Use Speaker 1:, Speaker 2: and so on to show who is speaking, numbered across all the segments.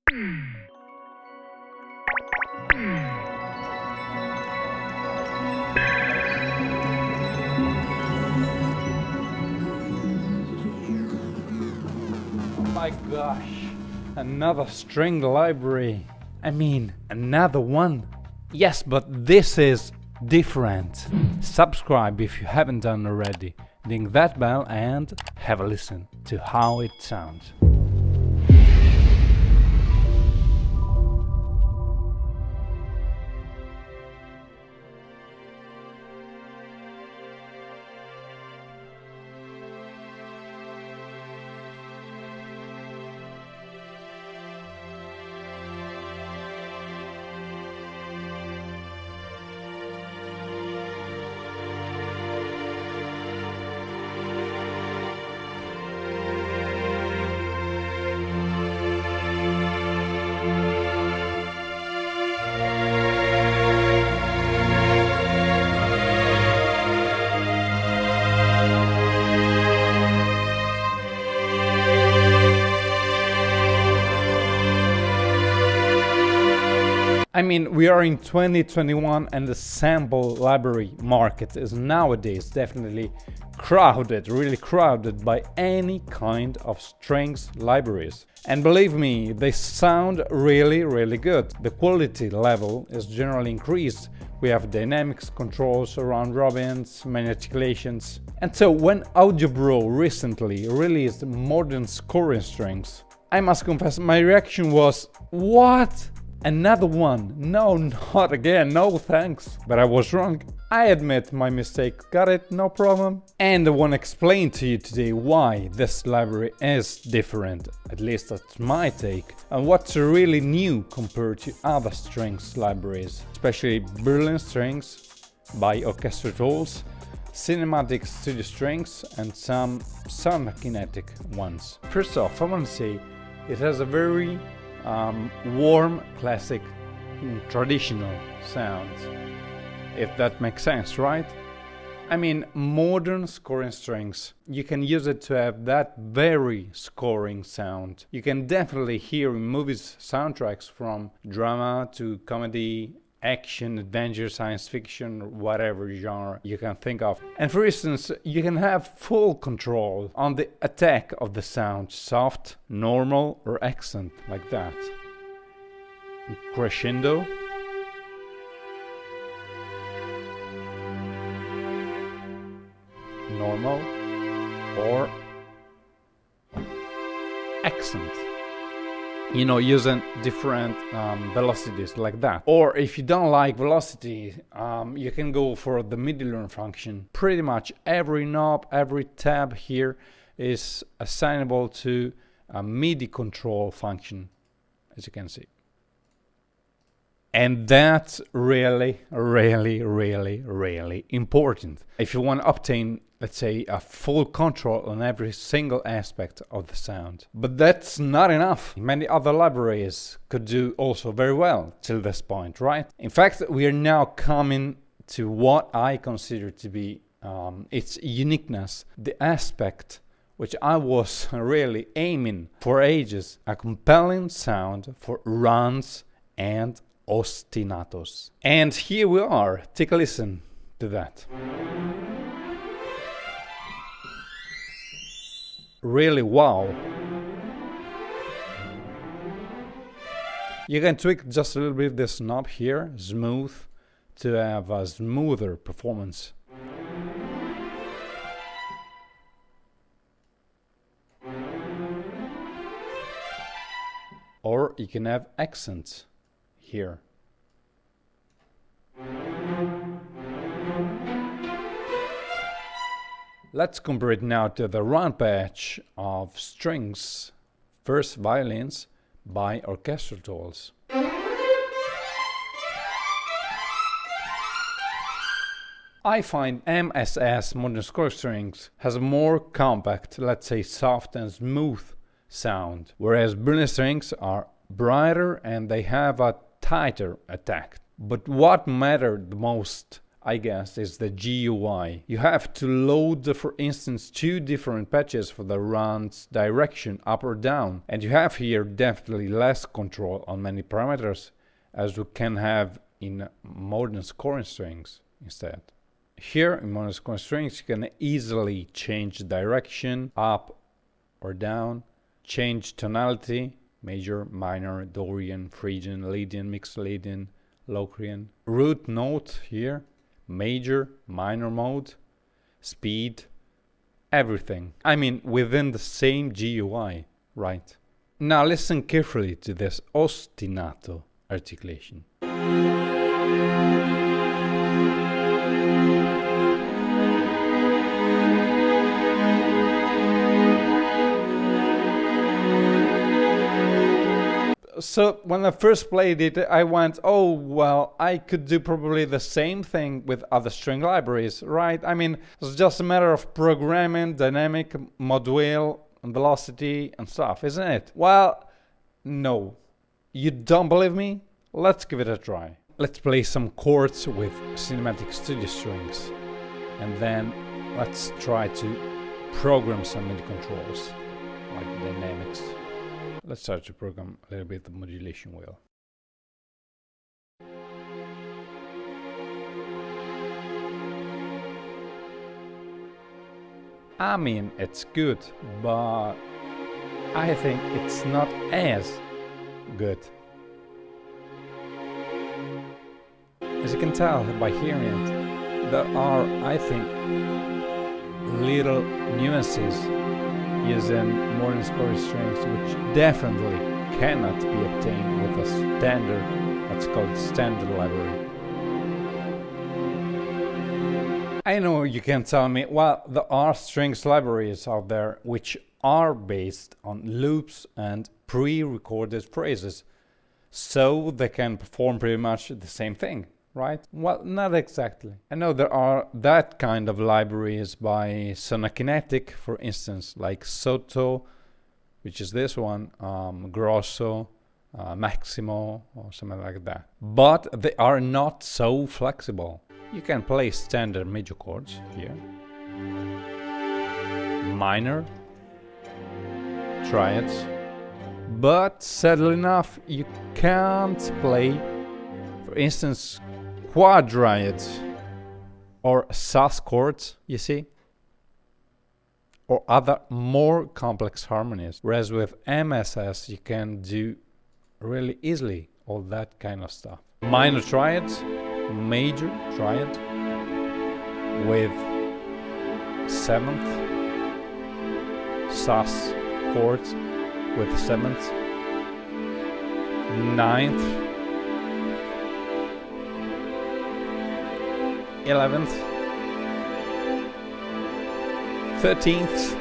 Speaker 1: My gosh, another string library. I mean, another one. Yes, but this is different. Subscribe if you haven't done already. Ding that bell and have a listen to how it sounds. I mean, we are in 2021 and the sample library market is nowadays definitely crowded, really crowded by any kind of strings libraries. And believe me, they sound really good. The quality level is generally increased. We have dynamics controls, round robins, many articulations. And so when AudioBro recently released modern scoring strings, I must confess my reaction was, what? Another one? No, not again, no thanks. But I was wrong. I admit my mistake, got it, no problem. And I want to explain to you today why this library is different, at least that's my take, and what's really new compared to other strings libraries, especially Berlin strings by Orchestral Tools, cinematic studio strings and some Sonokinetic ones. First off, I want to say it has a very warm, classic, traditional sound, if that makes sense, right? I mean, modern scoring strings, you can use it to have that very scoring sound. You can definitely hear in movies soundtracks from drama to comedy, action, adventure, science fiction, whatever genre you can think of. And for instance, you can have full control on the attack of the sound, soft, normal or accent, like that. Crescendo. Normal or accent. You know, using different velocities like that. Or if you don't like velocity, you can go for the MIDI learn function. Pretty much every knob, every tab here is assignable to a MIDI control function, as you can see. And that's really important. If you want to obtain, let's say, a full control on every single aspect of the sound. But that's not enough. Many other libraries could do also very well till this point, right? In fact, we are now coming to what I consider to be its uniqueness, the aspect which I was really aiming for ages, a compelling sound for runs and ostinatos. And here we are. Take a listen to that. Really wow. You can tweak just a little bit this knob here, smooth, to have a smoother performance. Or you can have accents here. Let's compare it now to the round patch of strings, first violins by Orchestral Tools. I find MSS modern score strings has a more compact, let's say soft and smooth sound, whereas Berlin strings are brighter and they have a tighter attack. But what mattered the most I guess, is the GUI. You have to load, for instance, 2 different patches for the runs direction up or down, and you have here definitely less control on many parameters as you can have in modern scoring strings instead. Here in modern scoring strings you can easily change direction up or down, change tonality, major, minor, Dorian, Phrygian, Lydian, mixed Lydian, Locrian, root note here, major, minor mode, speed, everything. I mean, within the same GUI, right? Now listen carefully to this ostinato articulation. So when I first played it, I went, oh, well, I could do probably the same thing with other string libraries, right? I mean, it's just a matter of programming, dynamic, module, and velocity, and stuff, isn't it? Well, no. You don't believe me? Let's give it a try. Let's play some chords with cinematic studio strings, and then let's try to program some MIDI controls, like dynamics. Let's start to program a little bit the modulation wheel. I mean, it's good, but I think it's not as good. As you can tell by hearing it, there are, I think, little nuances using modern scoring strings which definitely cannot be obtained with a standard, what's called standard library. I know you can tell me, well, there are strings libraries out there which are based on loops and pre-recorded phrases, so they can perform pretty much the same thing, right? Well, not exactly. I know there are that kind of libraries by Sonokinetic, for instance, like Soto, which is this one, Grosso, Maximo, or something like that. But they are not so flexible. You can play standard major chords here, minor, triads, but sadly enough, you can't play, for instance, quadriads or sus chords, you see, or other more complex harmonies. Whereas with MSS, you can do really easily all that kind of stuff. Minor triads, major triad with 7th, sus chords with 7th, 9th, 11th, 13th.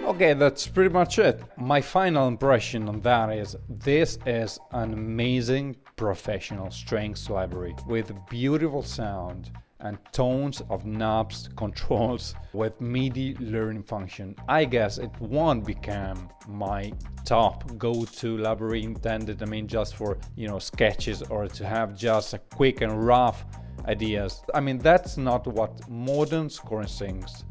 Speaker 1: Okay, that's pretty much it. My final impression on that is this is an amazing professional strings library with beautiful sound and tons of knobs, controls with MIDI learning function. I guess it won't become my top go-to library intended, I mean, just for, sketches or to have just a quick and rough ideas. I mean, that's not what modern scoring strings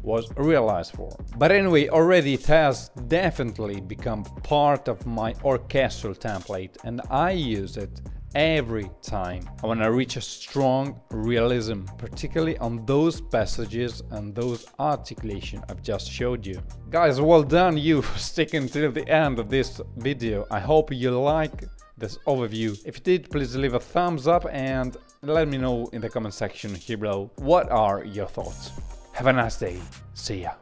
Speaker 1: was realized for. But anyway, already it has definitely become part of my orchestral template, and I use it every time I want to reach a strong realism, particularly on those passages and those articulation I've just showed you. Guys, well done you for sticking till the end of this video. I hope you like this overview. If you did, please leave a thumbs up and let me know in the comment section here below what are your thoughts. Have a nice day. See ya.